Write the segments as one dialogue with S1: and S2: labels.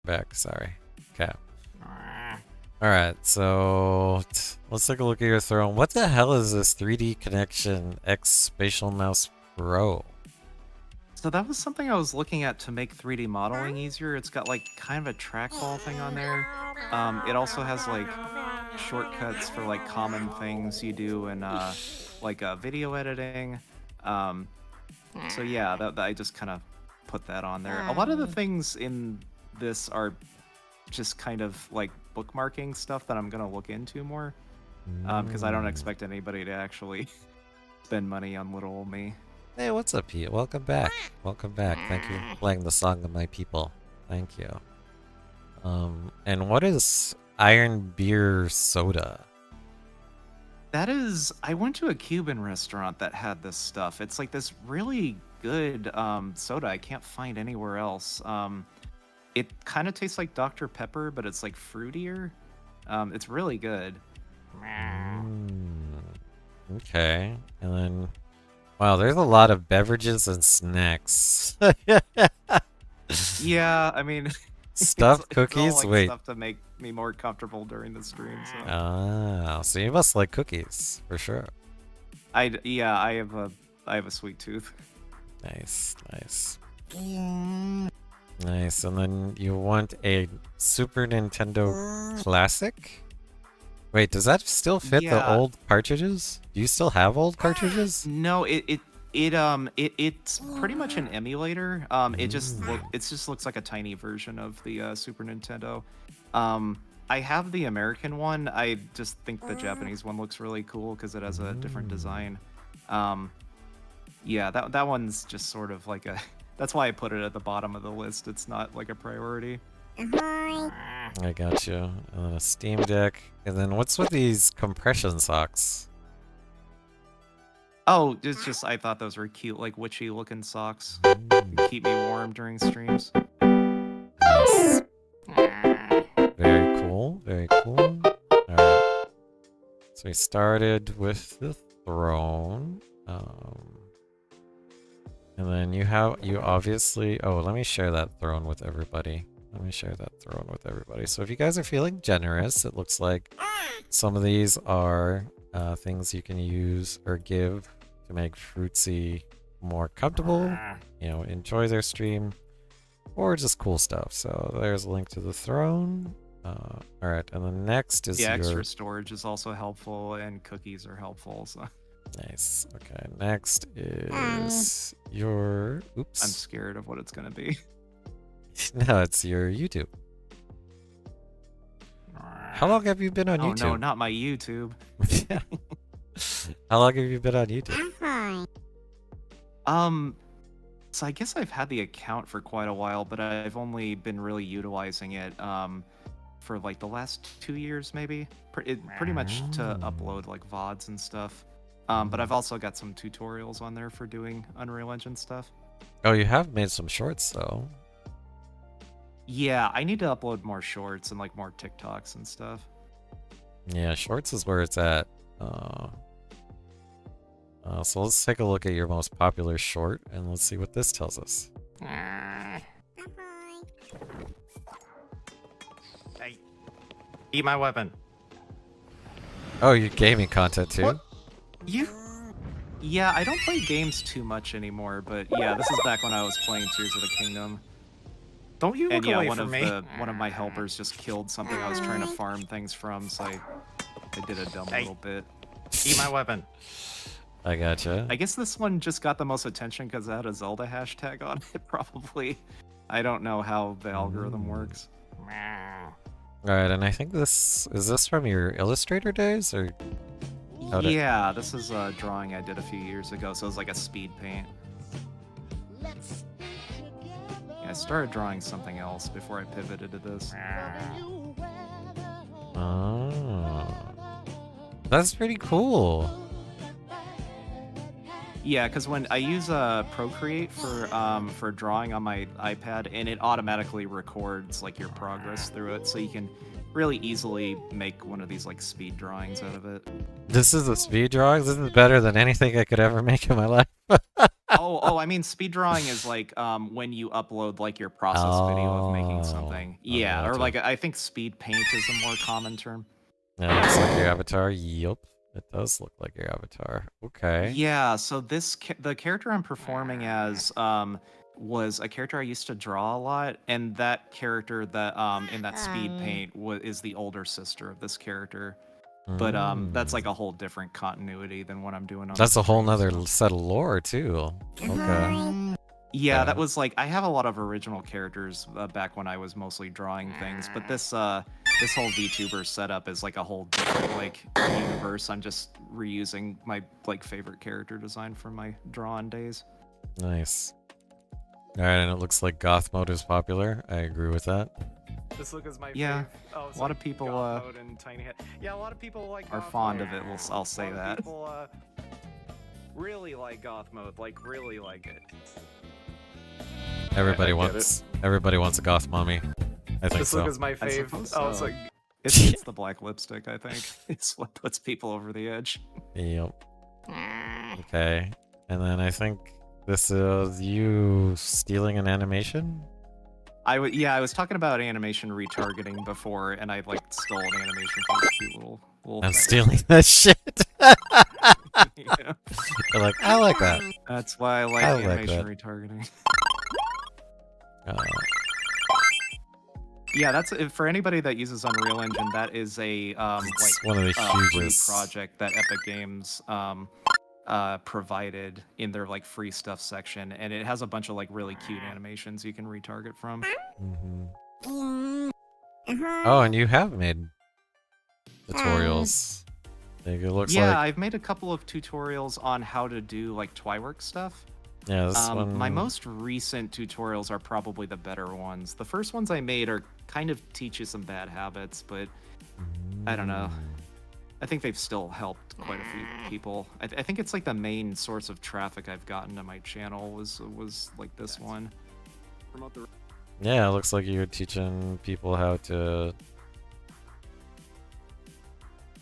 S1: Back, sorry. Okay. Alright, so let's take a look at your throne. What the hell is this 3D Connection X Spatial Mouse Pro?
S2: So that was something I was looking at to make 3D modeling easier. It's got like kind of a trackball thing on there. It also has like shortcuts for like common things you do in like video editing. Um, so yeah, that I just kind of put that on there. A lot of the things in this are just kind of like bookmarking stuff that I'm gonna look into more because I don't expect anybody to actually spend money on little old me.
S1: Hey, what's up, Pete? Welcome back. Welcome back. Thank you for playing the Song of My People. Thank you. And what is Iron Beer Soda?
S2: That is, I went to a Cuban restaurant that had this stuff. It's like this really good soda I can't find anywhere else. It kind of tastes like Dr. Pepper, but it's like fruitier. It's really good.
S1: Okay. And then, wow, there's a lot of beverages and snacks.
S2: Yeah, I mean,
S1: Stuffed
S2: it's all
S1: cookies?
S2: like
S1: Wait.
S2: stuff to make me more comfortable during the stream. So
S1: Ah, so you must like cookies, for sure.
S2: yeah, I have a sweet tooth.
S1: Nice, nice. Nice, and then you want a Super Nintendo Classic? Wait, does that still fit the
S2: Yeah,
S1: old cartridges? Do you still have old cartridges?
S2: no, it's pretty much an emulator. It just looks like a tiny version of the Super Nintendo. I have the American one. I just think the Japanese one looks really cool because it has a different design. Um, yeah, that one's just sort of like a. That's why I put it at the bottom of the list. It's not like a priority.
S1: I got you. And then a Steam Deck. And then what's with these compression socks?
S2: Oh, it's just I thought those were cute, like witchy looking socks. Keep me warm during streams.
S1: Nice. Very cool. Very cool. Alright. So we started with the throne. And then you obviously... Oh, let me share that throne with everybody. Let me share that throne with everybody. So if you guys are feeling generous, it looks like some of these are things you can use or give to make Fruitsy more comfortable, you know, enjoy their stream, or just cool stuff. So there's a link to the throne. Alright, and the next is
S2: Yeah,
S1: your...
S2: extra storage is also helpful, and cookies are helpful. So
S1: Nice. Okay, next is your...
S2: I'm
S1: Oops.
S2: scared of what it's gonna be.
S1: No, it's your YouTube. How long have you been on
S2: Oh
S1: YouTube?
S2: no, not my YouTube.
S1: Yeah. How long have you been on YouTube?
S2: So I guess I've had the account for quite a while, but I've only been really utilizing it for like the last 2 years, maybe. Pretty much to upload like VODs and stuff. But I've also got some tutorials on there for doing Unreal Engine stuff.
S1: Oh, you have made some shorts though.
S2: Yeah, I need to upload more shorts and like more TikToks and stuff.
S1: Yeah, shorts is where it's at. So let's take a look at your most popular short and let's see what this tells us.
S2: Hey, eat my weapon.
S1: Oh, you gaming content too?
S2: What? You? Yeah, I don't play games too much anymore, but yeah, this is back when I was playing Tears of the Kingdom.
S3: Don't you look away from me?
S2: One of my helpers just killed something I was trying to farm things from, so I did a dumb little bit.
S3: Eat my weapon.
S1: I gotcha.
S2: I guess this one just got the most attention because it had a Zelda hashtag on it, probably. I don't know how the algorithm works.
S1: Alright, and I think is this from your Illustrator days or?
S2: Yeah, this is a drawing I did a few years ago, so it was like a speed paint. Yeah, I started drawing something else before I pivoted to this.
S1: Oh, that's pretty cool.
S2: Yeah, because when I use Procreate for drawing on my iPad, and it automatically records like your progress through it, so you can really easily make one of these like speed drawings out of it.
S1: This is a speed drawing? This is better than anything I could ever make in my life.
S2: Oh, I mean, speed drawing is like when you upload like your process video of making something. Yeah, or like I think speed paint is a more common term.
S1: Yeah, looks like your avatar. Yup. It does look like your avatar. Okay.
S2: Yeah, so the character I'm performing as was a character I used to draw a lot, and that character that in that speed paint is the older sister of this character. But that's like a whole different continuity than what I'm doing on
S1: That's
S2: the
S1: a whole
S2: stream,
S1: nother
S2: so.
S1: set of lore too. Okay.
S2: Yeah, that was like I have a lot of original characters back when I was mostly drawing things, but this whole VTuber setup is like a whole different like universe. I'm just reusing my like favorite character design from my drawn days.
S1: Nice. Alright, and it looks like goth mode is popular. I agree with that.
S3: This look is my
S2: Yeah,
S3: fave.
S2: a lot of people
S3: and tiny head. Yeah, a lot of people like
S2: are
S3: goth
S2: fond
S3: mode.
S2: of it. I'll say that.
S3: People really like goth mode, like really like it.
S1: Everybody
S3: I
S1: wants a goth mommy. I think
S3: This
S1: so.
S3: look is my
S2: I
S3: fave.
S2: suppose
S3: Oh, it's
S2: so.
S3: like
S2: It's the black lipstick, I think. It's what puts people over the edge.
S1: Yep. Okay. And then I think this is you stealing an animation?
S2: I was talking about animation retargeting before, and I like stole an animation from this cute little
S1: I'm
S2: thing.
S1: stealing that shit.
S2: Yeah.
S1: They're like, I like that.
S2: That's why I like
S1: I like
S2: animation
S1: that.
S2: retargeting.
S1: Uh,
S2: Yeah, that's for anybody that uses Unreal Engine. That is a
S1: it's
S2: like
S1: one of the
S2: free
S1: hugest
S2: project that Epic Games provided in their like free stuff section, and it has a bunch of like really cute animations you can retarget from.
S1: Oh, and you have made tutorials. Like, it looks
S2: Yeah,
S1: like
S2: I've made a couple of tutorials on how to do like Twywork stuff.
S1: yeah, this one.
S2: My most recent tutorials are probably the better ones. The first ones I made are kind of teach you some bad habits, but I don't know. I think they've still helped quite a few people. I think it's like the main source of traffic I've gotten to my channel was like this one.
S1: Yeah, it looks like you're teaching people how to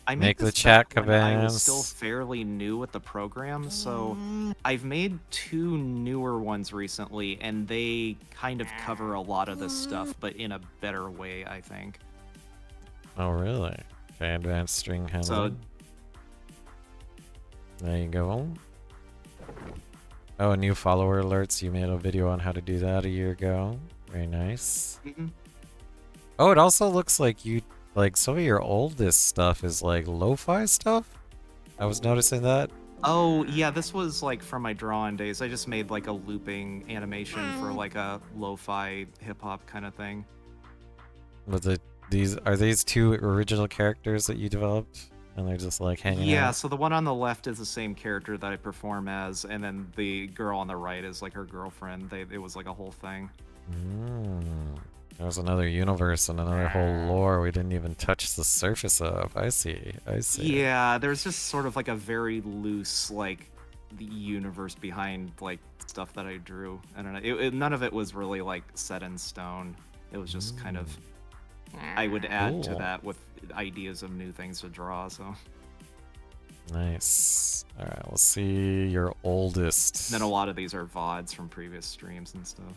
S2: I
S1: make the
S2: this
S1: chat
S2: back when I was still
S1: commands.
S2: fairly new with the program, so I've made 2 newer ones recently, and they kind of cover a lot of this stuff, but in a better way, I think.
S1: Oh, really? Okay, advanced string handling. There you go. Oh, new follower alerts. You made a video on how to do that a year ago. Very nice. Oh, it also looks like you, like, some of your oldest stuff is like lo-fi stuff. I was noticing that.
S2: Oh, yeah, this was like from my drawing days. I just made like a looping animation for like a lo-fi hip-hop kind of thing.
S1: But are these 2 original characters that you developed? And they're just like hanging out?
S2: Yeah, so the one on the left is the same character that I perform as, and then the girl on the right is like her girlfriend. It was like a whole thing.
S1: There's another universe and another whole lore we didn't even touch the surface of. I see.
S2: Yeah, there's just sort of like a very loose, like, the universe behind, like, stuff that I drew. I don't know. None of it was really, like, set in stone. It was just kind of... I would add to that with ideas of new things to draw, so...
S1: Nice. Alright, let's see your oldest.
S2: And then a lot of these are VODs from previous streams and stuff.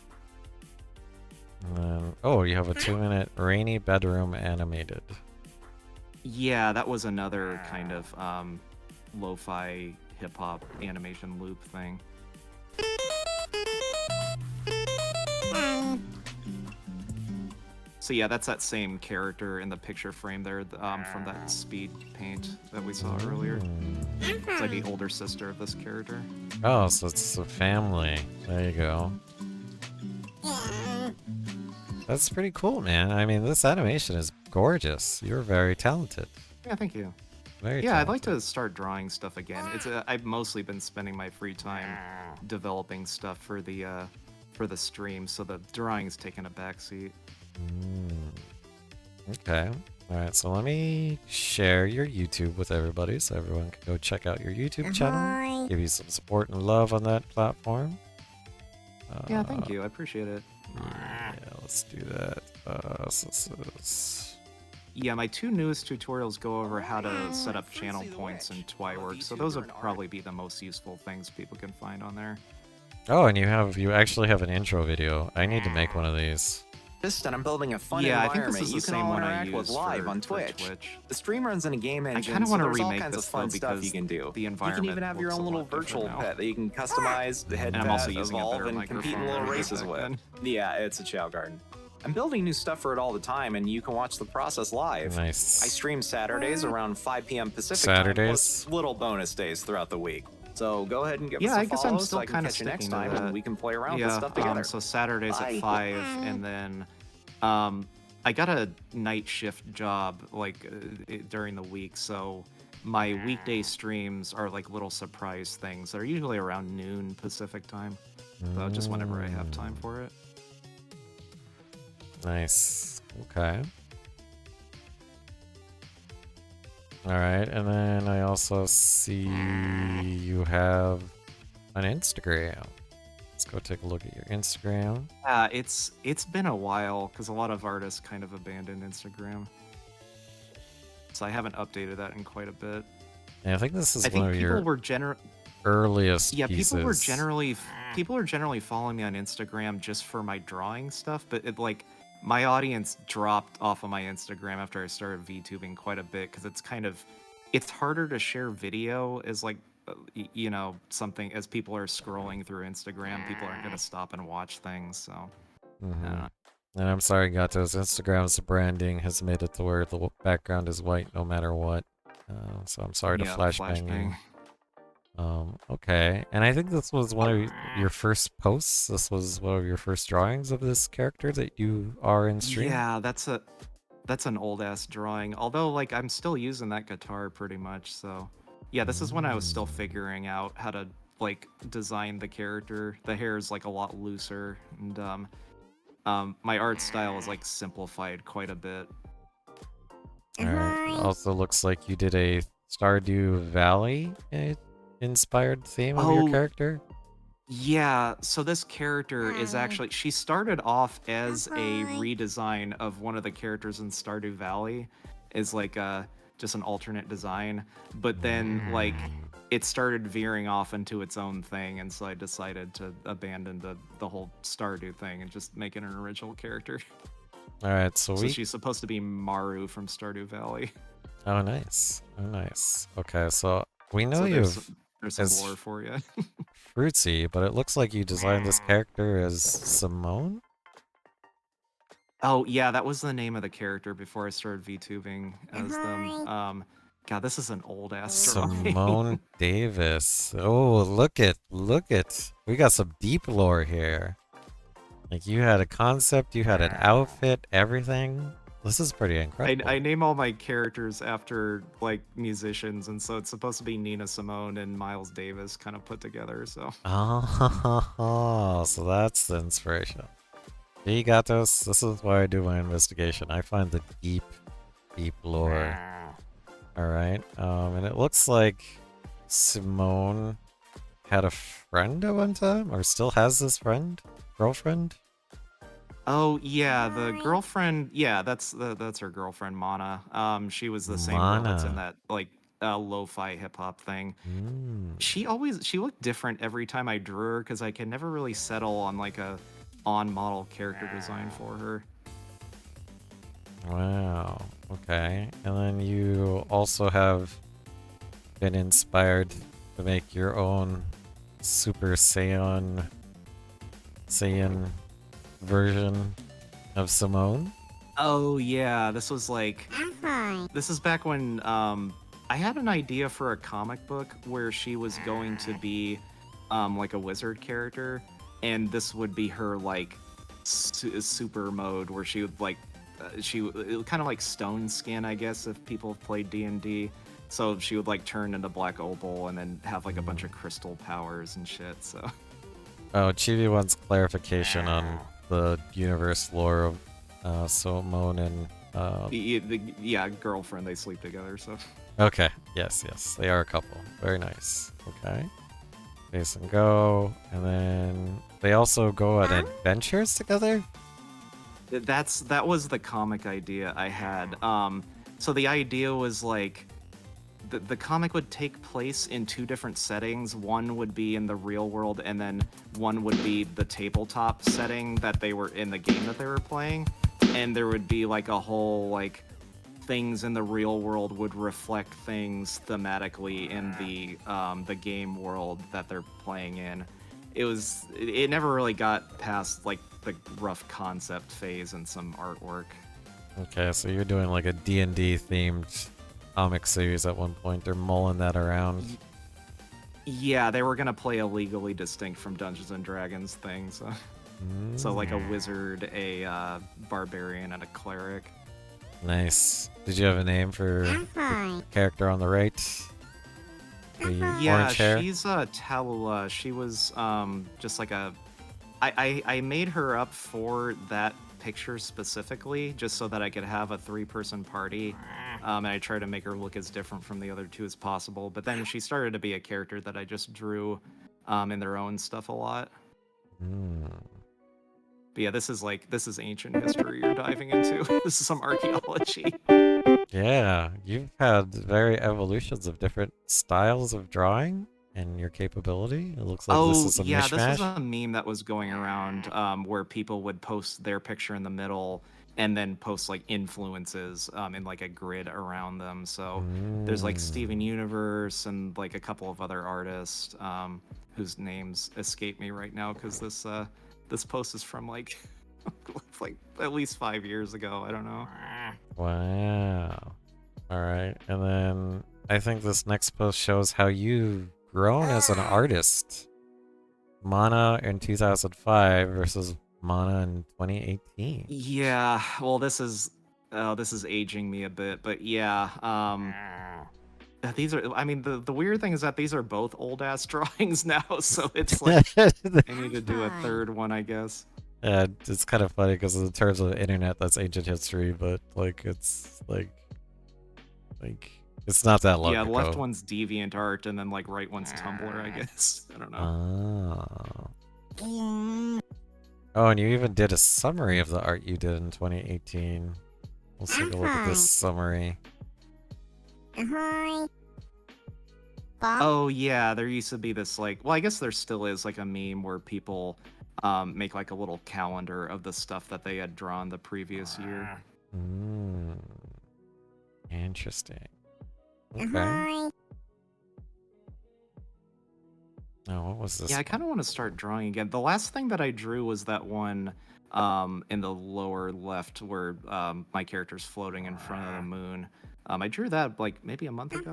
S1: Oh, you have a 2-minute rainy bedroom animated.
S2: Yeah, that was another kind of lo-fi hip-hop animation loop thing. So yeah, that's that same character in the picture frame there from that speed paint that we saw earlier. It's like the older sister of this character.
S1: Oh, so it's a family. There you go. That's pretty cool, man. I mean, this animation is gorgeous. You're very talented.
S2: Yeah, thank you.
S1: Very
S2: Yeah, I'd like
S1: talented.
S2: to start drawing stuff again. I've mostly been spending my free time developing stuff for the stream, so the drawing's taken a backseat.
S1: Okay. Alright, so let me share your YouTube with everybody so everyone can go check out your YouTube channel. Give you some support and love on that platform.
S2: Yeah, thank you. I appreciate it.
S1: Yeah, let's do that. So this is...
S2: Yeah, my 2 newest tutorials go over how to set up channel points in Twyworks, so those would probably be the most useful things people can find on there.
S1: Oh, and you actually have an intro video. I need to make one of these.
S4: And I'm building a fun
S2: Yeah, I think
S4: environment
S2: this is
S4: you
S2: the
S4: can
S2: same
S4: all
S2: one I
S4: interact with
S2: used
S4: live
S2: for
S4: on Twitch.
S2: Twitch.
S4: The stream runs in a game engine,
S2: kinda
S4: so
S2: wanna
S4: there's all
S2: remake
S4: kinds of
S2: this,
S4: fun
S2: though,
S4: stuff you
S2: because
S4: can do.
S2: the
S4: You can
S2: environment
S4: even have your
S2: looks
S4: own
S2: a
S4: little
S2: lot different
S4: virtual
S2: now.
S4: pet that you can customize, head
S2: And I'm also using a
S4: evolve,
S2: better
S4: and compete in
S2: microphone
S4: little
S2: than I did
S4: races
S2: back
S4: with.
S2: then.
S4: Yeah, it's a chow garden. I'm building new stuff for it all the time, and you can watch the process live.
S1: Nice.
S4: I stream Saturdays around 5 p.m. Pacific time,
S1: Saturdays?
S4: plus little bonus days throughout the week. So go ahead and give us
S2: Yeah,
S4: a
S2: I guess
S4: follow
S2: I'm
S4: so
S2: still
S4: I can
S2: kind of
S4: catch you next
S2: sticking to
S4: time,
S2: that.
S4: and we can play around with this stuff together.
S2: So Saturdays
S4: Bye.
S2: at 5, and then I got a night shift job like during the week, so my weekday streams are like little surprise things. They're usually around noon Pacific time, so just whenever I have time for it.
S1: Nice. Okay. Alright, and then I also see you have an Instagram. Let's go take a look at your Instagram.
S2: It's been a while because a lot of artists kind of abandoned Instagram, so I haven't updated that in quite a bit.
S1: Yeah, I think this is
S2: I
S1: one
S2: think
S1: of
S2: people
S1: your
S2: were
S1: earliest
S2: Yeah,
S1: pieces.
S2: people were generally following me on Instagram just for my drawing stuff, but my audience dropped off of my Instagram after I started VTubing quite a bit because it's harder to share video as like something as people are scrolling through Instagram. People aren't gonna stop and watch things, so I don't know.
S1: And I'm sorry, Gatos. Instagram's branding has made it to where the background is white no matter what. So I'm sorry to flashbang you. Okay. And I think this was one of your first posts. This was one of your first drawings of this character that you are in stream.
S2: Yeah, that's an old ass drawing. Although like I'm still using that guitar pretty much, so yeah, this is when I was still figuring out how to like design the character. The hair is like a lot looser, and my art style is like simplified quite a bit.
S1: Alright. Also looks like you did a Stardew Valley inspired theme of your character.
S2: Yeah, so this character is actually, she started off as a redesign of one of the characters in Stardew Valley, is like just an alternate design, but then like it started veering off into its own thing, and so I decided to abandon the whole Stardew thing and just make it an original character.
S1: Alright, so
S2: she's supposed to be Maru from Stardew Valley.
S1: Oh, nice. Oh, nice. Okay, so we know
S2: So
S1: you've
S2: there's some lore for you.
S1: Fruitsy, but it looks like you designed this character as Simone?
S2: Oh, yeah, that was the name of the character before I started VTubing as them. God, this is an old-ass drawing.
S1: Simone Davis. Oh, look it. We got some deep lore here. Like, you had a concept, you had an outfit, everything. This is pretty incredible.
S2: I name all my characters after, like, musicians, and so it's supposed to be Nina Simone and Miles Davis kind of put together, so.
S1: Oh, so that's the inspiration. You got this. This is why I do my investigation. I find the deep lore. Alright, and it looks like Simone had a friend at one time, or still has this girlfriend?
S2: Oh yeah, the girlfriend. Yeah, that's her girlfriend, Mana. She was the same girl that's in that like lo-fi hip hop thing. She looked different every time I drew her because I could never really settle on like a on-model character design for her.
S1: Wow. Okay, and then you also have been inspired to make your own Super Saiyan version of Simone.
S2: Oh yeah, this was like this is back when I had an idea for a comic book where she was going to be like a wizard character, and this would be her like super mode where she would like kind of like Stone Skin, I guess, if people have played D&D. So she would like turn into Black Opal and then have like a bunch of crystal powers and shit. So.
S1: Oh, Chibi wants clarification on the universe lore of Simone and
S2: Yeah, girlfriend. They sleep together. So.
S1: Okay. Yes, yes. They are a couple. Very nice. Okay. Face and go. And then they also go on adventures together?
S2: That was the comic idea I had. So the idea was like the comic would take place in two different settings. One would be in the real world, and then one would be the tabletop setting that they were in the game that they were playing. And there would be like a whole like things in the real world would reflect things thematically in the game world that they're playing in. It never really got past like the rough concept phase and some artwork.
S1: Okay, so you're doing like a D&D themed comic series at one point. They're mulling that around.
S2: Yeah, they were gonna play a legally distinct from Dungeons and Dragons thing, so like a wizard, a barbarian, and a cleric.
S1: Nice. Did you have a name for the character on the right? The
S2: Yeah,
S1: orange hair?
S2: she's Talula. She was just like a. I made her up for that picture specifically, just so that I could have a 3-person party. And I tried to make her look as different from the other two as possible. But then she started to be a character that I just drew in their own stuff a lot. But yeah, this is ancient history you're diving into. This is some archaeology.
S1: Yeah, you've had very evolutions of different styles of drawing and your capability. It looks like this is a
S2: Yeah, this was
S1: mishmash.
S2: a meme that was going around where people would post their picture in the middle and then post like influences in like a grid around them. So there's like Steven Universe and like a couple of other artists whose names escape me right now because this post is from like like at least 5 years ago. I don't know.
S1: Wow. All right. And then I think this next post shows how you've grown as an artist. Mana in 2005 versus Mana in 2018.
S2: Yeah, well, this is aging me a bit, but yeah, these are. I mean, the weird thing is that these are both old ass drawings now, so it's like I need to do a third one, I guess.
S1: Yeah, it's kind of funny because in terms of the internet, that's ancient history, but like it's like it's not that long
S2: Yeah,
S1: ago.
S2: left one's DeviantArt, and then like right one's Tumblr, I guess. I don't know.
S1: Oh, and you even did a summary of the art you did in 2018. Let's take a look at this summary.
S2: Oh yeah, there used to be this like, well, I guess there still is like a meme where people make like a little calendar of the stuff that they had drawn the previous year.
S1: Interesting. Okay. Oh, what was this?
S2: Yeah, I kind of want to start drawing again. The last thing that I drew was that one in the lower left where my character's floating in front of the moon. I drew that like maybe a month ago.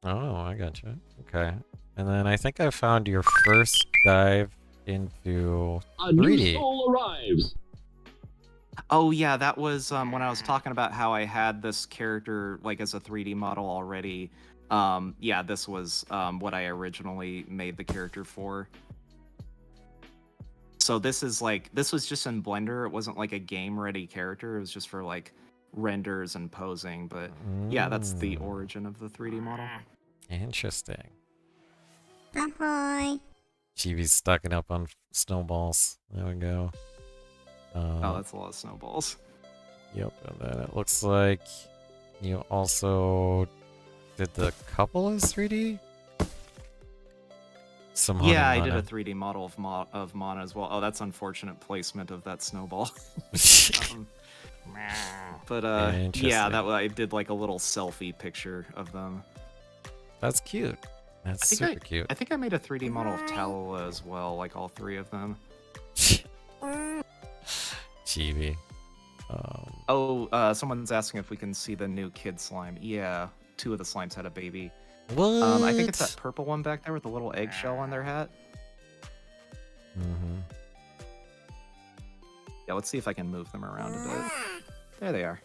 S1: Oh, I gotcha. Okay. And then I think I found your first dive into 3D.
S5: New soul arrives.
S2: Oh yeah, that was when I was talking about how I had this character like as a 3D model already. Yeah, this was what I originally made the character for. So this was just in Blender. It wasn't like a game ready character. It was just for like renders and posing. But yeah, that's the origin of the 3D model.
S1: Interesting.
S6: Ahoy.
S1: Chibi's stocking up on snowballs. There we go.
S2: Oh, that's a lot of snowballs.
S1: Yep, and then it looks like you also did the couple as 3D? Some
S2: Yeah, I
S1: Mana.
S2: did a 3D model of Mana as well. Oh, that's unfortunate placement of that snowball. But yeah, I did like a little selfie picture of them.
S1: That's cute. That's super cute.
S2: I think I made a 3D model of Talula as well, like all three of them.
S1: Chibi.
S2: Someone's asking if we can see the new kid slime. Yeah, 2 of the slimes had a baby.
S1: What?
S2: I think it's that purple one back there with the little eggshell on their hat. Yeah, let's see if I can move them around a bit. There they are.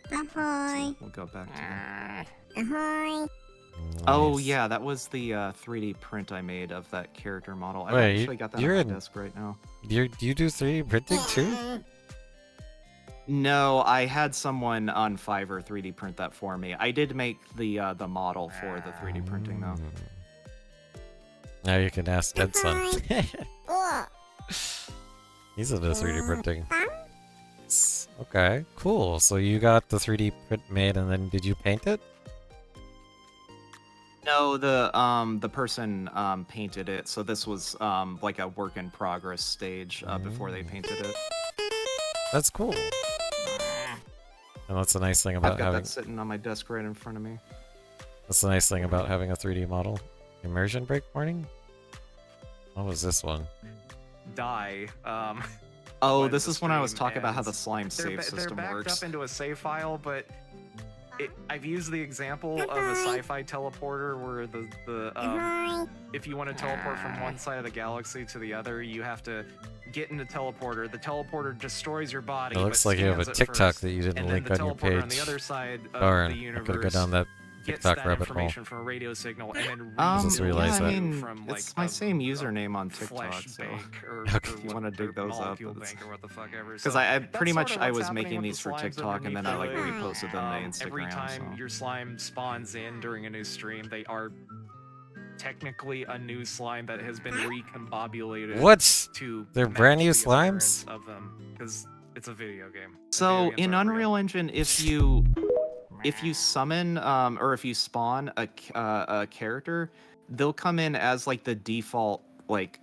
S6: Ahoy.
S2: So we'll go back to them.
S6: Ahoy.
S2: Oh
S1: Nice.
S2: yeah, that was the 3D print I made of that character model. I've
S1: Wait,
S2: actually got that on
S1: you're
S2: my
S1: in-
S2: desk right now.
S1: You do 3D printing too?
S2: No, I had someone on Fiverr 3D print that for me. I did make the model for the 3D printing though.
S1: Now you can ask Dead Son. He's into 3D printing. Okay, cool. So you got the 3D print made, and then did you paint it?
S2: No, the person painted it, so this was like a work in progress stage before they painted it.
S1: That's cool. And that's the nice thing about
S2: I've got
S1: having.
S2: that sitting on my desk right in front of me.
S1: That's the nice thing about having a 3D model. Immersion break warning. What was this one?
S3: Die.
S2: Oh,
S3: when
S2: this
S3: the
S2: is when I was
S3: stream
S2: talking about how the
S3: ends.
S2: slime
S3: They're,
S2: save
S3: they're
S2: system
S3: backed
S2: works.
S3: up into a save file, but I've used the example of a sci-fi teleporter where if you want to teleport from one side of the galaxy to the other, you have to get in the teleporter. The teleporter destroys your body.
S1: It looks
S3: but
S1: like you have a
S3: scans it
S1: TikTok
S3: first,
S1: that you didn't
S3: and then
S1: link
S3: the
S1: on your
S3: teleporter
S1: page.
S3: on the other side of
S1: Darn,
S3: the
S1: I
S3: universe
S1: could have gone down that
S3: gets
S1: TikTok
S3: that
S1: rabbit hole.
S3: information from a radio signal and then
S1: Just realized
S2: yeah, I
S1: that.
S2: mean,
S3: from
S2: it's
S3: like
S2: my
S3: a-
S2: same
S3: a
S2: username on TikTok,
S3: flesh
S2: so
S3: bank or,
S1: Okay.
S2: if you want to dig those up,
S3: molecule
S2: it's-
S3: bank or what the fuck ever.
S2: because
S3: So
S2: I
S3: that's
S2: pretty
S3: sort
S2: much
S3: of
S2: I
S3: what's
S2: was
S3: happening
S2: making
S3: with
S2: these
S3: the
S2: for
S3: slimes
S2: TikTok and then I like
S3: underneath the hood.
S2: reposted them to Instagram.
S3: Every time
S2: so.
S3: your slime spawns in during a new stream, they are technically a new slime that has been recombobulated
S1: What?
S3: to
S1: They're
S3: match
S1: brand new
S3: the appearance
S1: slimes?
S3: of them because it's a video game. And
S2: So
S3: video games
S2: in
S3: aren't real.
S2: Unreal Engine, if you summon or if you spawn a character, they'll come in as like the default like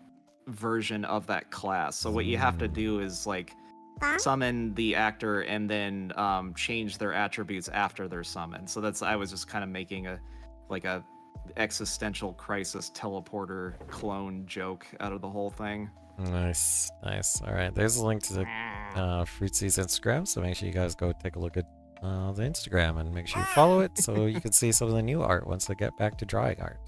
S2: version of that class. So what you have to do is like summon the actor and then change their attributes after they're summoned. So that's I was just kind of making a existential crisis teleporter clone joke out of the whole thing.
S1: Nice, nice. All right, there's a link to the Fruitsy's Instagram, so make sure you guys go take a look at the Instagram and make sure you follow it so you can see some of the new art once they get back to drawing art.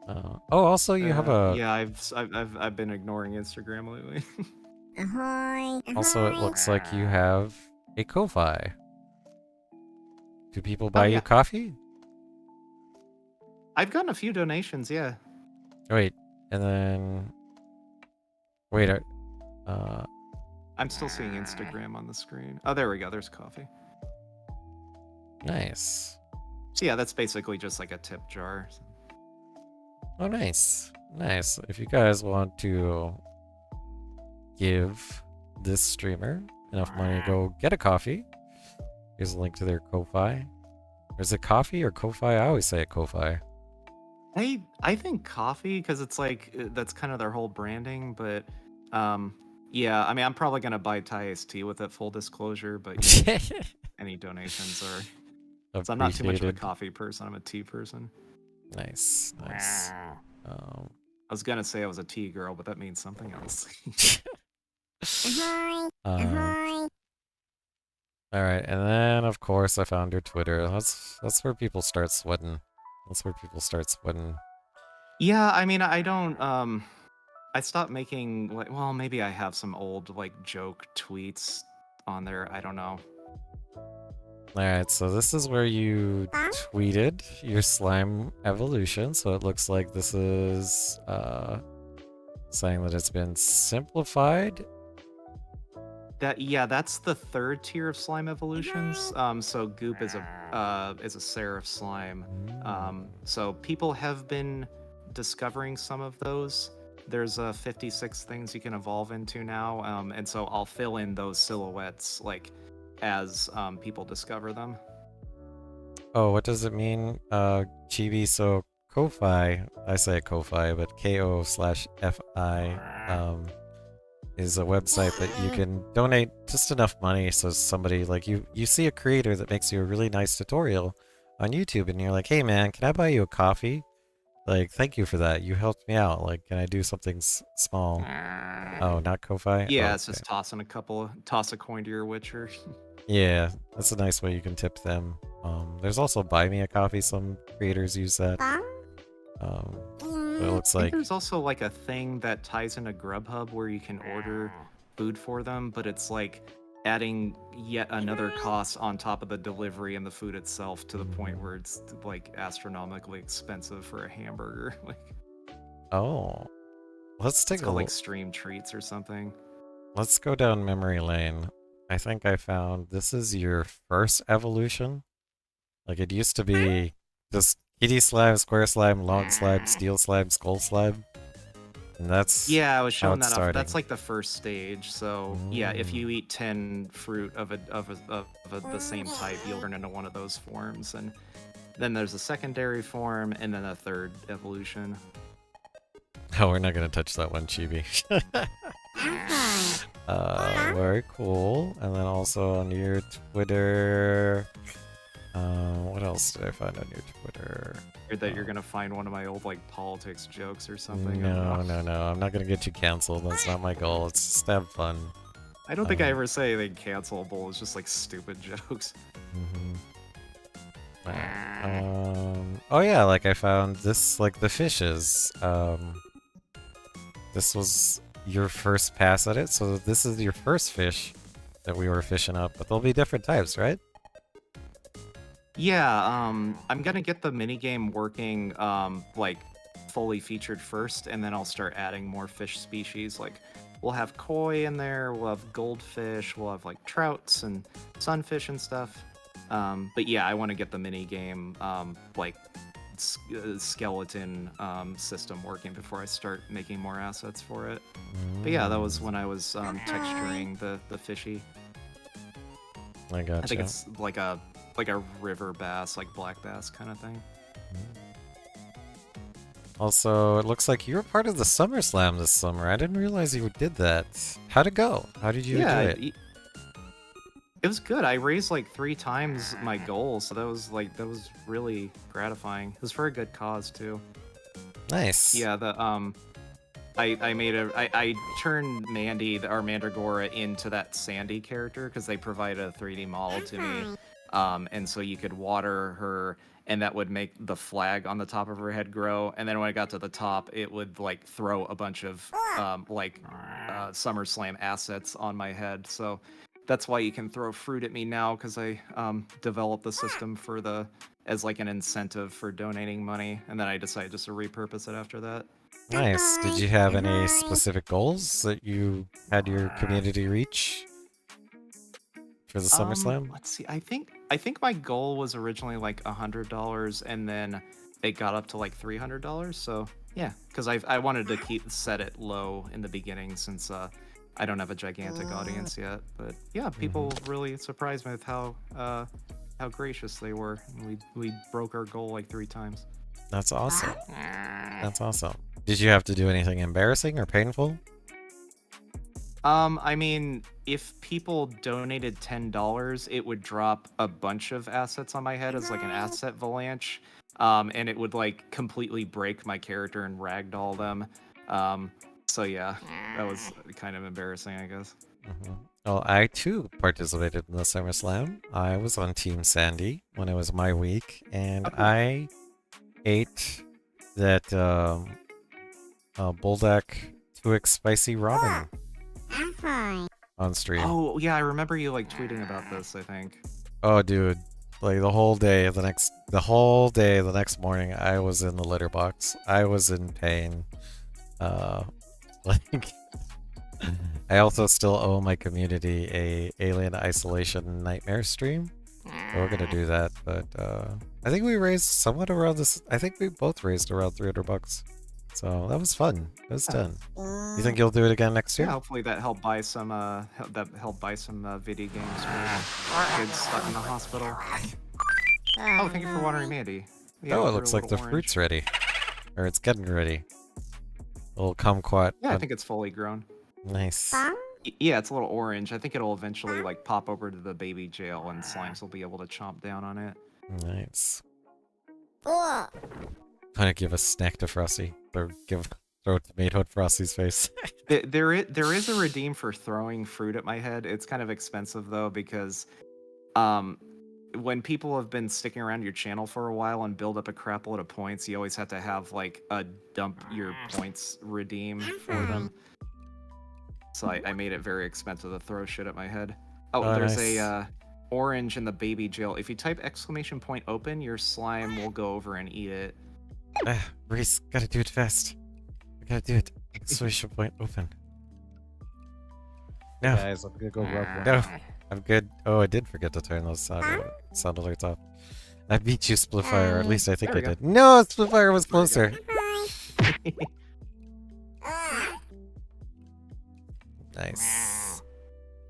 S1: Oh, also you have a.
S2: Yeah, I've been ignoring Instagram lately.
S1: Also, it looks like you have a Ko-Fi. Do people buy
S2: yeah.
S1: you coffee?
S2: I've gotten a few donations, yeah.
S1: Wait, and then wait.
S2: I'm still seeing Instagram on the screen. Oh, there we go. There's coffee.
S1: Nice.
S2: So yeah, that's basically just like a tip jar.
S1: Oh, nice, nice. If you guys want to give this streamer enough money to go get a coffee, here's a link to their Ko-Fi. Or is it coffee or Ko-Fi? I always say it Ko-Fi.
S2: I think coffee because it's like that's kind of their whole branding, but yeah, I mean I'm probably gonna buy Thai iced tea with it, full disclosure, but you know, any donations are. So I'm not too much of a
S1: Appreciated.
S2: coffee person. I'm a tea person.
S1: Nice, nice.
S2: I was gonna say I was a tea girl, but that means something else.
S1: All right, and then of course I found your Twitter. That's where people start sweating. That's where people start sweating.
S2: Yeah, I mean I don't I stopped making like well maybe I have some old like joke tweets on there. I don't know.
S1: All right, so this is where you tweeted your slime evolution. So it looks like this is saying that it's been simplified.
S2: That's the third tier of slime evolutions. So Goop is a Seraph slime. So people have been discovering some of those. There's 56 things you can evolve into now, and so I'll fill in those silhouettes like as people discover them.
S1: Oh, what does it mean? Chibi, so Ko-Fi, I say Ko-Fi, but Ko/FI, is a website that you can donate just enough money so somebody, like you see a creator that makes you a really nice tutorial on YouTube and you're like, hey man, can I buy you a coffee? Like, thank you for that. You helped me out. Like, can I do something small? Oh, not Ko-Fi?
S2: Yeah,
S1: Oh,
S2: it's just
S1: okay.
S2: toss a coin to your Witcher.
S1: Yeah, that's a nice way you can tip them. There's also Buy Me a Coffee. Some creators use that. But it looks
S2: I think
S1: like
S2: there's also like a thing that ties into Grubhub where you can order food for them, but it's like adding yet another cost on top of the delivery and the food itself to the point where it's like astronomically expensive for a hamburger. Like
S1: Oh, let's
S2: it's
S1: take a
S2: called like
S1: look.
S2: Stream Treats or something.
S1: Let's go down memory lane. I think I found this is your first evolution. Like it used to be just kitty slime, square slime, long slime, steel slime, skull slime. And that's
S2: Yeah, I was
S1: how
S2: showing
S1: it's
S2: that off. That's
S1: starting.
S2: like the first stage. So yeah, if you eat 10 fruit of the same type, you'll turn into one of those forms. And then there's a secondary form, and then a third evolution.
S1: Oh, we're not gonna touch that one, Chibi. Very cool. And then also on your Twitter. What else did I find on your Twitter?
S2: Or that you're gonna find one of my old like politics jokes or something.
S1: No, no, no. I'm not gonna get you canceled. That's not my goal. It's just to have fun.
S2: I don't think I ever say anything cancelable. It's just like stupid jokes.
S1: Oh yeah, like I found this, like the fishes. This was your first pass at it, so this is your first fish that we were fishing up, but there'll be different types, right?
S2: Yeah, I'm gonna get the minigame working like fully featured first, and then I'll start adding more fish species. Like we'll have koi in there, we'll have goldfish, we'll have like trouts and sunfish and stuff. But yeah, I want to get the minigame like skeleton system working before I start making more assets for it. But yeah, that was when I was texturing the fishy.
S1: I gotcha.
S2: I think it's like a river bass, like black bass kind of thing.
S1: Also, it looks like you were part of the SummerSlam this summer. I didn't realize you did that. How'd it go? How did you do it?
S2: It was good. I raised like 3 times my goal, so that was really gratifying. It was for a good cause too.
S1: Nice.
S2: Yeah, I turned Mandy, our Mandragora, into that Sandy character because they provided a 3D model to me. And so you could water her, and that would make the flag on the top of her head grow. And then when I got to the top, it would like throw a bunch of SummerSlam assets on my head. So that's why you can throw fruit at me now, because I developed the system as like an incentive for donating money, and then I decided just to repurpose it after that.
S1: Nice. Did you have any specific goals that you had your community reach for the SummerSlam?
S2: Let's see. I think my goal was originally like $100, and then it got up to like $300. So yeah, because I wanted to set it low in the beginning since I don't have a gigantic audience yet. But yeah, people really surprised me with how gracious they were. We broke our goal like 3 times.
S1: That's awesome. That's awesome. Did you have to do anything embarrassing or painful?
S2: I mean, if people donated $10, it would drop a bunch of assets on my head as like an asset avalanche. And it would like completely break my character and ragdoll them. So yeah, that was kind of embarrassing, I guess.
S1: Well, I too participated in the SummerSlam. I was on Team Sandy when it was my week, and I ate that Bulldog 2X spicy ramen on stream.
S2: Oh yeah, I remember you like tweeting about this, I think.
S1: Oh dude, like the whole day, the next morning, I was in the litter box. I was in pain. Like, I also still owe my community a Alien Isolation Nightmare stream. So we're gonna do that, but I think we raised somewhat around this. I think we both raised around $300. So that was fun. It was done. You think you'll do it again next year?
S2: Yeah, hopefully that helped buy some video games for kids stuck in the hospital. Oh, thank you for watering Mandy. Yeah,
S1: Oh, it looks like the
S2: orange.
S1: fruit's ready. Or it's getting ready. A little kumquat.
S2: Yeah, I think it's fully grown.
S1: Nice.
S2: Yeah, it's a little orange. I think it'll eventually like pop over to the baby jail, and slimes will be able to chomp down on it.
S1: Nice. I'm gonna give a snack to Frosty. Or throw a tomato at Frosty's face.
S2: There is a redeem for throwing fruit at my head. It's kind of expensive though, because when people have been sticking around your channel for a while and build up a crap load of points, you always have to have like a dump your points redeem for them. So I made it very expensive to throw shit at my head. Oh,
S1: Oh,
S2: there's
S1: nice.
S2: a orange in the baby jail. If you type !open, your slime will go over and eat it.
S1: Reese, gotta do it fast. I gotta do it. Exclamation point open. No,
S5: Guys, I'm gonna go rub one.
S1: no, I'm good. Oh, I did forget to turn those sound alerts off. I beat you, Splitfire, or at least I think
S2: There
S1: I
S2: we go.
S1: did. No, Splitfire was
S2: There we
S1: closer. Nice.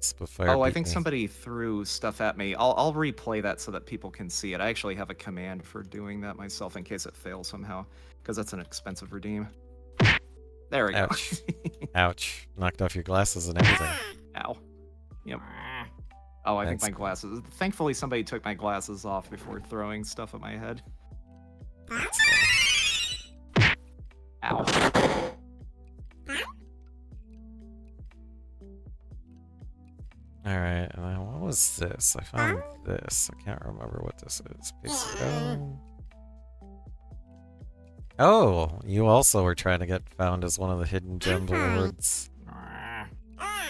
S1: Splitfire
S2: Oh, I
S1: beat
S2: think
S1: me.
S2: somebody threw stuff at me. I'll replay that so that people can see it. I actually have a command for doing that myself in case it fails somehow, because that's an expensive redeem. There we go.
S1: Ouch. Ouch. Knocked off your glasses and everything.
S2: Ow. Yep. Oh, I think
S1: That's
S2: my
S1: cool.
S2: glasses. Thankfully, somebody took my glasses off before throwing stuff at my head. Ow.
S1: Alright, and then what was this? I found this. I can't remember what this is. Oh, you also were trying to get found as one of the hidden gem lords.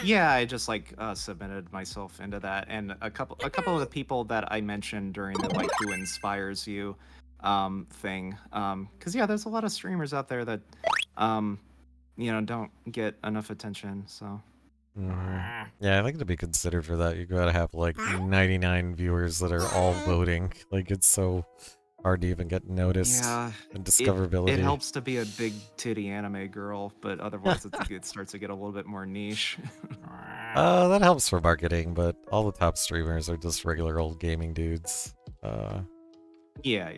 S2: Yeah, I just like submitted myself into that, and a couple of the people that I mentioned during the like who inspires you thing, because yeah, there's a lot of streamers out there that don't get enough attention. So
S1: Yeah, I think to be considered for that, you gotta have like 99 viewers that are all voting. Like, it's so hard to even get noticed
S2: yeah,
S1: and discoverability.
S2: it helps to be a big titty anime girl, but otherwise it starts to get a little bit more niche.
S1: That helps for marketing, but all the top streamers are just regular old gaming dudes.
S2: Yeah.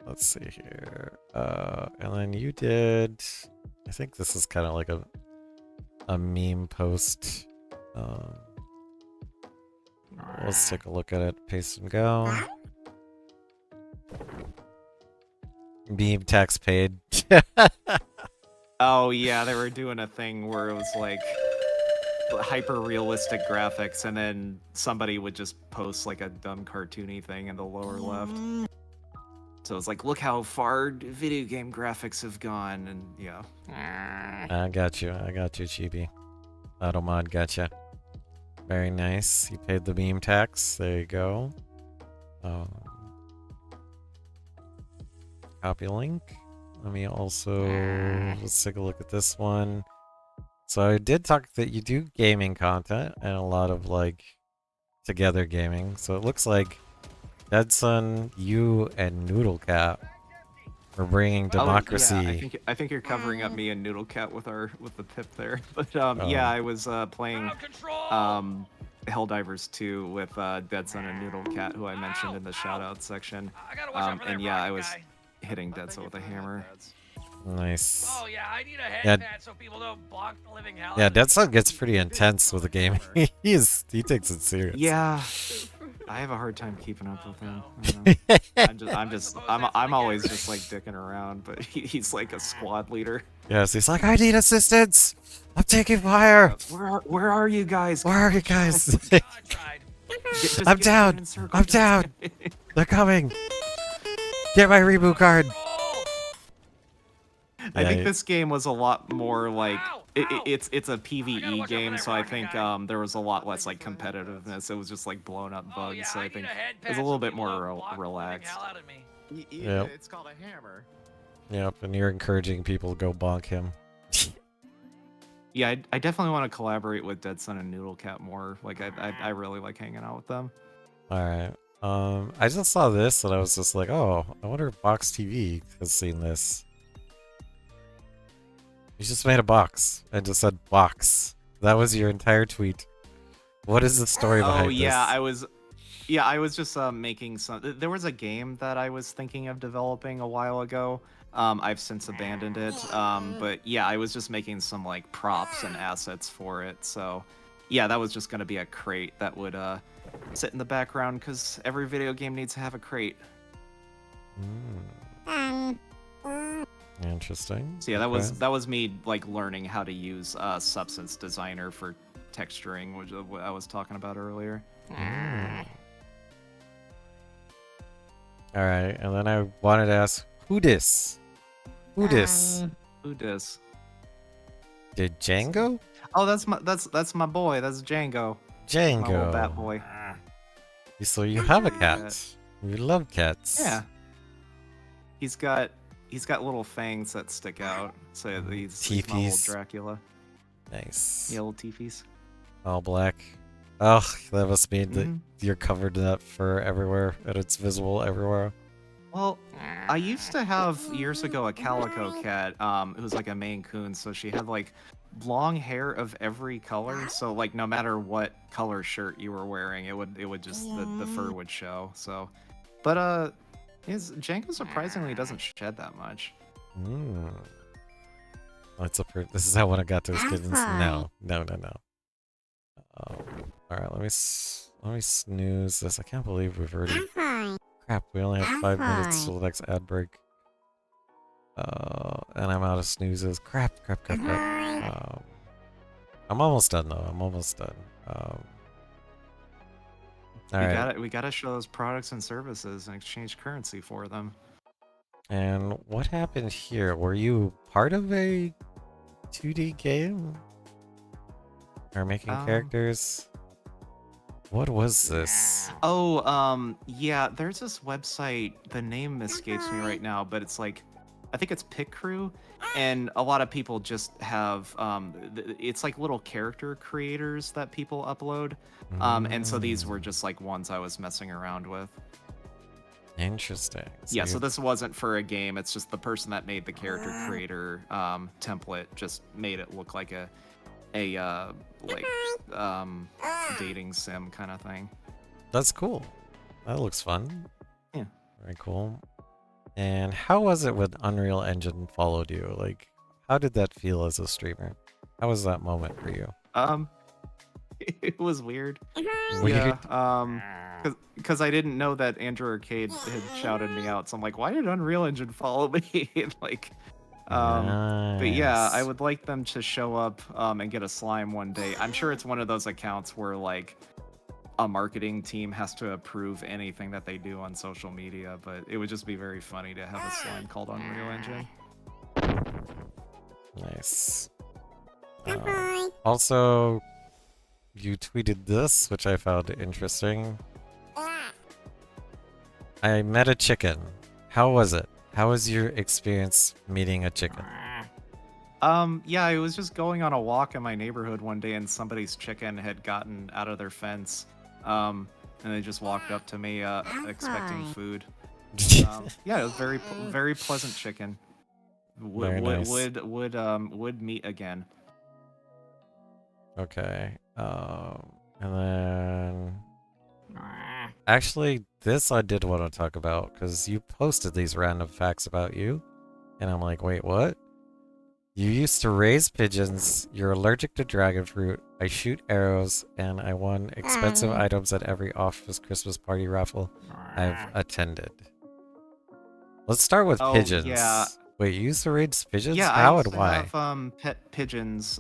S1: Let's see here. And then you did. I think this is kind of like a meme post. Let's take a look at it. Paste and go. Meme tax paid.
S2: Oh yeah, they were doing a thing where it was like hyper realistic graphics, and then somebody would just post like a dumb cartoony thing in the lower left. So it's like, look how far video game graphics have gone, and yeah.
S1: I got you, Chibi. Automod gotcha. Very nice. You paid the meme tax. There you go. Copy link. Let me also let's take a look at this one. So I did talk that you do gaming content and a lot of like together gaming. So it looks like Deadson, you, and Noodlecat are bringing democracy.
S2: Oh, yeah, I think you're covering up me and Noodlecat with the pip there. But yeah, I was playing Helldivers 2 with Deadson and Noodlecat, who I mentioned in the shout-out section. And yeah, I was hitting Deadson with a hammer.
S1: Nice.
S6: Oh yeah, I need a head pad so people don't block the living hell.
S1: Yeah, Deadson gets pretty intense with the game. he takes it serious.
S2: Yeah. I have a hard time keeping up with him. I don't know. I'm always just like dicking around, but he's like a squad leader.
S1: Yes, he's like, I need assistance. I'm taking fire.
S2: Where are you guys?
S1: Where are you guys?
S2: Just
S1: I'm
S2: get
S1: down.
S2: in circle.
S1: I'm down. They're coming. Get my reboot card.
S2: I think this game was a lot more like it's a PvE game, so I think there was a lot less like competitiveness. It was just like blown up bugs, so I think it's a little bit more relaxed.
S1: Yep.
S5: It's called a hammer.
S1: Yep, and you're encouraging people to go bonk him.
S2: Yeah, I definitely want to collaborate with Deadson and Noodlecat more. Like I really like hanging out with them.
S1: All right. I just saw this and I was just like, oh, I wonder if Box TV has seen this. You just made a box and just said box. That was your entire tweet. What is the story behind this?
S2: I was just making some. There was a game that I was thinking of developing a while ago. I've since abandoned it. But yeah, I was just making some like props and assets for it. So yeah, that was just gonna be a crate that would sit in the background because every video game needs to have a crate.
S1: Interesting.
S2: So yeah, that was me like learning how to use Substance Designer for texturing, which is what I was talking about earlier.
S1: All right, and then I wanted to ask, who dis? Who dis?
S2: Who dis?
S1: Did Django?
S2: Oh, that's my boy. That's Django. My little bat
S1: Django.
S2: boy.
S1: So you have a cat. You love cats.
S2: Yeah. He's got little fangs that stick out. So he's my little
S1: Teepees.
S2: Dracula.
S1: Nice.
S2: Yeah, little teepees.
S1: All black. Ugh, that must mean that
S2: Mhm.
S1: you're covered in that fur everywhere, and it's visible everywhere.
S2: Well, I used to have years ago a calico cat. It was like a Maine Coon, so she had like long hair of every color. So like no matter what color shirt you were wearing, it would just the fur would show. So, but Django surprisingly doesn't shed that much.
S1: Mm. This is how when I got to his kittens. No. Alright, let me snooze this. I can't believe we've already. Crap, we only have 5 minutes till the next ad break. And I'm out of snoozes. Crap. I'm almost done though. I'm almost done. Alright.
S2: We gotta show those products and services and exchange currency for them.
S1: And what happened here? Were you part of a 2D game? Or making characters? What was this?
S2: Oh, yeah, there's this website, the name escapes me right now, but it's like, I think it's Pit Crew, and a lot of people just have, it's like little character creators that people upload, and so these were just like ones I was messing around with.
S1: Interesting.
S2: Yeah, so this wasn't for a game, it's just the person that made the character creator template just made it look like a dating sim kind of thing.
S1: That's cool. That looks fun.
S2: Yeah.
S1: Very cool. And how was it when Unreal Engine followed you? Like, how did that feel as a streamer? How was that moment for you?
S2: It was weird.
S1: Weird?
S2: Yeah, because I didn't know that Andrew Arcade had shouted me out, so I'm like, why did Unreal Engine follow me? Like, but yeah, I
S1: Nice.
S2: would like them to show up and get a slime one day. I'm sure it's one of those accounts where like a marketing team has to approve anything that they do on social media, but it would just be very funny to have a slime called Unreal Engine.
S1: Nice. Also, you tweeted this, which I found interesting. I met a chicken. How was it? How was your experience meeting a chicken?
S2: Yeah, I was just going on a walk in my neighborhood one day, and somebody's chicken had gotten out of their fence, and they just walked up to me, expecting food. Yeah, it was very pleasant chicken.
S1: Very nice.
S2: Would meet again.
S1: Okay. And then actually, this I did want to talk about because you posted these random facts about you, and I'm like, wait, what? You used to raise pigeons. You're allergic to dragon fruit. I shoot arrows, and I won expensive items at every office Christmas party raffle I've attended. Let's start with pigeons.
S2: Yeah.
S1: Wait, you used to raise pigeons?
S2: Yeah,
S1: How
S2: I used
S1: and
S2: to
S1: why?
S2: have pet pigeons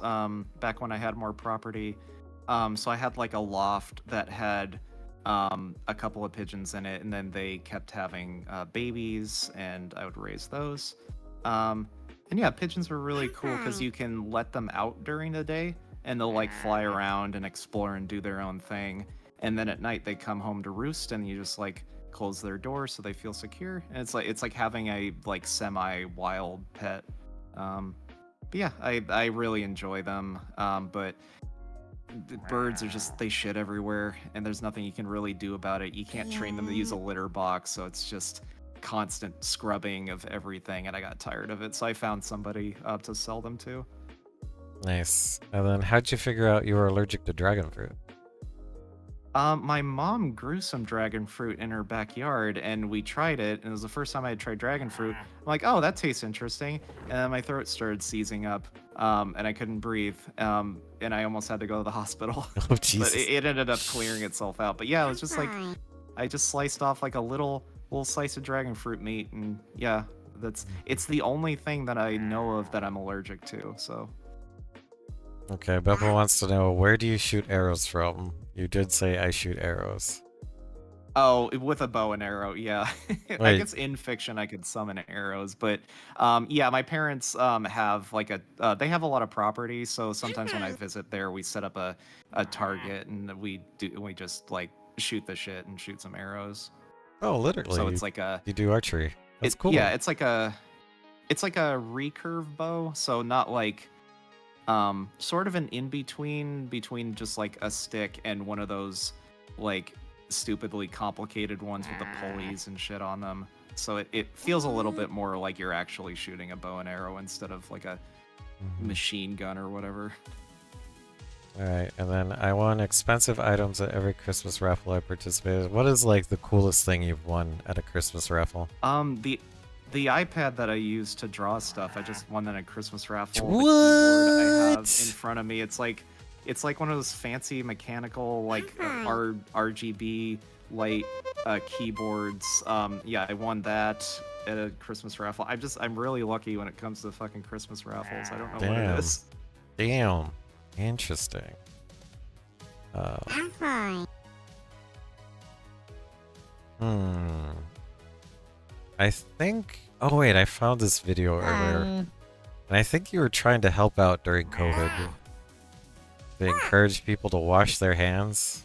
S2: back when I had more property. So I had like a loft that had a couple of pigeons in it, and then they kept having babies, and I would raise those. And yeah, pigeons were really cool because you can let them out during the day, and they'll like fly around and explore and do their own thing. And then at night they come home to roost, and you just like close their door so they feel secure. And it's like having a like semi-wild pet. But yeah, I really enjoy them. But the birds are just, they shit everywhere, and there's nothing you can really do about it. You can't train them to use a litter box, so it's just constant scrubbing of everything, and I got tired of it, so I found somebody to sell them to.
S1: Nice. And then how'd you figure out you were allergic to dragon fruit?
S2: My mom grew some dragon fruit in her backyard, and we tried it, and it was the first time I had tried dragon fruit. I'm like, oh, that tastes interesting, and then my throat started seizing up, and I couldn't breathe, and I almost had to go to the hospital.
S1: Oh, Jesus.
S2: But it ended up clearing itself out. But yeah, it was just like, I just sliced off like a little slice of dragon fruit meat, and yeah, it's the only thing that I know of that I'm allergic to. So
S1: Okay, Beppa wants to know, where do you shoot arrows from? You did say I shoot arrows.
S2: Oh, with a bow and arrow, yeah. I
S1: Wait,
S2: guess in fiction I could summon arrows, but yeah, my parents have like they have a lot of property, so sometimes when I visit there, we set up a target and we just like shoot the shit and shoot some arrows.
S1: oh,
S2: So
S1: literally,
S2: it's like a
S1: you do archery. That's
S2: yeah,
S1: cool.
S2: it's like a recurve bow, so not like sort of an in between just like a stick and one of those like stupidly complicated ones with the pulleys and shit on them. So it feels a little bit more like you're actually shooting a bow and arrow instead of like a
S1: Mhm.
S2: machine gun or whatever.
S1: All right, and then I won expensive items at every Christmas raffle I participated. What is like the coolest thing you've won at a Christmas raffle?
S2: The iPad that I use to draw stuff, I just won that at a Christmas raffle. The
S1: What?
S2: keyboard I have in front of me, it's like one of those fancy mechanical like RGB light keyboards. Yeah, I won that at a Christmas raffle. I'm really lucky when it comes to fucking Christmas raffles. I don't know what
S1: Damn.
S2: it is.
S1: Damn. Interesting. Hmm. I think. Oh wait, I found this video earlier, and I think you were trying to help out during COVID. They encourage people to wash their hands.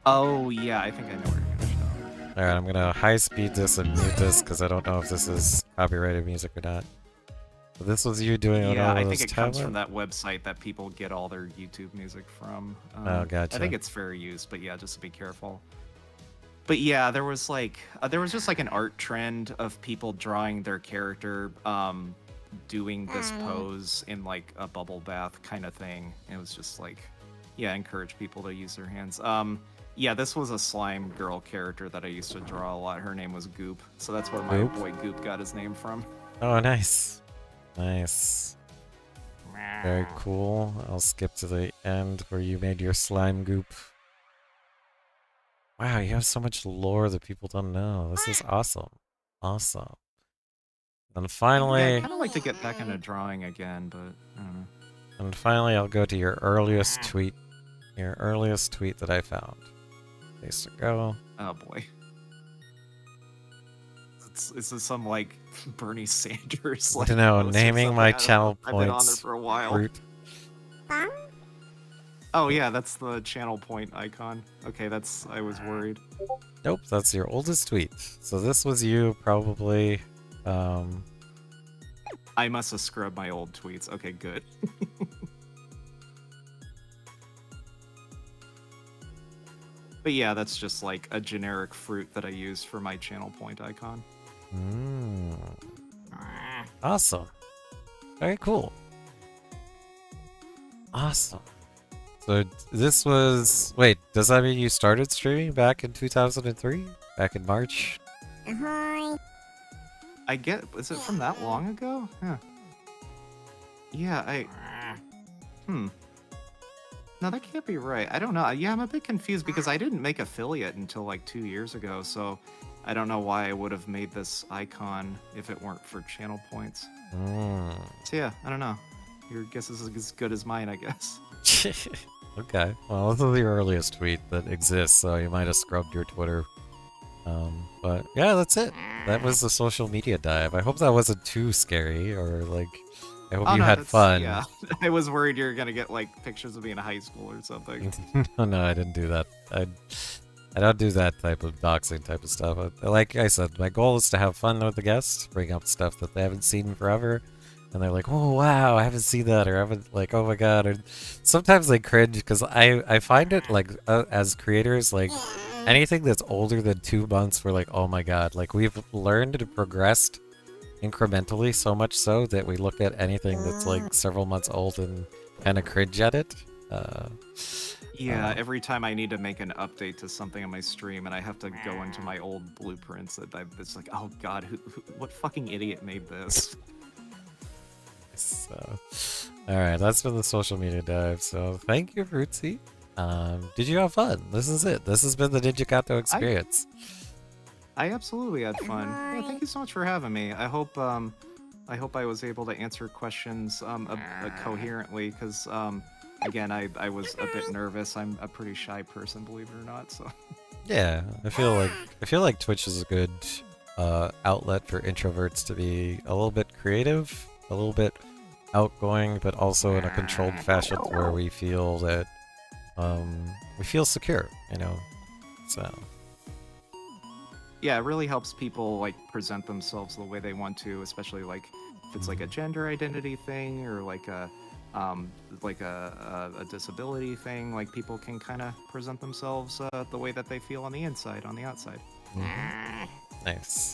S2: Oh yeah, I think I know where you're gonna show.
S1: All right, I'm gonna high speed this and mute this because I don't know if this is copyrighted music or not. So this was you doing it
S2: Yeah,
S1: all
S2: I
S1: of
S2: think
S1: this
S2: it comes
S1: time?
S2: from that website that people get all their YouTube music from.
S1: Oh, gotcha.
S2: I think it's fair use, but yeah, just to be careful. But yeah, there was just like an art trend of people drawing their character doing this pose in like a bubble bath kind of thing. It was just like, yeah, encourage people to use their hands. Yeah, this was a slime girl character that I used to draw a lot. Her name was Goop, so that's where my
S1: Goop?
S2: boy Goop got his name from.
S1: Oh, nice. Nice. Very cool. I'll skip to the end where you made your slime goop. Wow, you have so much lore that people don't know. This is awesome. Awesome. And
S2: Yeah,
S1: finally,
S2: I'd kind of like to get back into drawing again, but I don't know.
S1: and finally, I'll go to your earliest tweet. Your earliest tweet that I found. Place to go.
S2: Oh boy. Is this some like Bernie Sanders like
S1: I don't know,
S2: post or
S1: naming
S2: something?
S1: my
S2: I don't know.
S1: channel
S2: I've been on there
S1: points.
S2: for a while.
S1: Fruit.
S2: Oh yeah, that's the channel point icon. Okay, I was worried.
S1: Nope, that's your oldest tweet. So this was you probably.
S2: I must have scrubbed my old tweets. Okay, good. But yeah, that's just like a generic fruit that I use for my channel point icon.
S1: Mm. Awesome. Very cool. Awesome. So this was. Wait, does that mean you started streaming back in 2003? Back in March?
S2: I get. Is it from that long ago? Huh. Yeah, No, that can't be right. I don't know. Yeah, I'm a bit confused because I didn't make affiliate until like 2 years ago, so I don't know why I would have made this icon if it weren't for channel points.
S1: Mm.
S2: So yeah, I don't know. Your guess is as good as mine, I guess.
S1: Okay. Well, this is the earliest tweet that exists, so you might have scrubbed your Twitter. But yeah, that's it. That was the social media dive. I hope that wasn't too scary, or like, I hope
S2: Oh,
S1: you
S2: no,
S1: had
S2: that's-
S1: fun.
S2: Yeah, I was worried you were gonna get like pictures of me in high school or something.
S1: No, I didn't do that. I don't do that type of doxing type of stuff. Like I said, my goal is to have fun with the guests, bring up stuff that they haven't seen in forever, and they're like, "Oh wow, I haven't seen that," or "I haven't like, oh my god," or sometimes they cringe because I find it like as creators like anything that's older than 2 months, we're like, "Oh my god!" Like we've learned and progressed incrementally so much so that we look at anything that's like several months old and kind of cringe at it.
S2: Yeah, every time I need to make an update to something on my stream and I have to go into my old blueprints, it's like, oh god, what fucking idiot made this?
S1: So, all right, that's been the social media dive. So, thank you, Fruitsy. Did you have fun? This is it. This has been the Ninjakato experience.
S2: I absolutely had fun. Yeah, thank you so much for having me. I hope I was able to answer questions coherently because again, I was a bit nervous. I'm a pretty shy person, believe it or not. So
S1: Yeah, I feel like Twitch is a good outlet for introverts to be a little bit creative, a little bit outgoing, but also in a controlled fashion where we feel that we feel secure, you know. So
S2: yeah, it really helps people like present themselves the way they want to, especially like if it's like a gender identity thing or like a disability thing. Like people can kind of present themselves the way that they feel on the inside, on the outside.
S1: nice.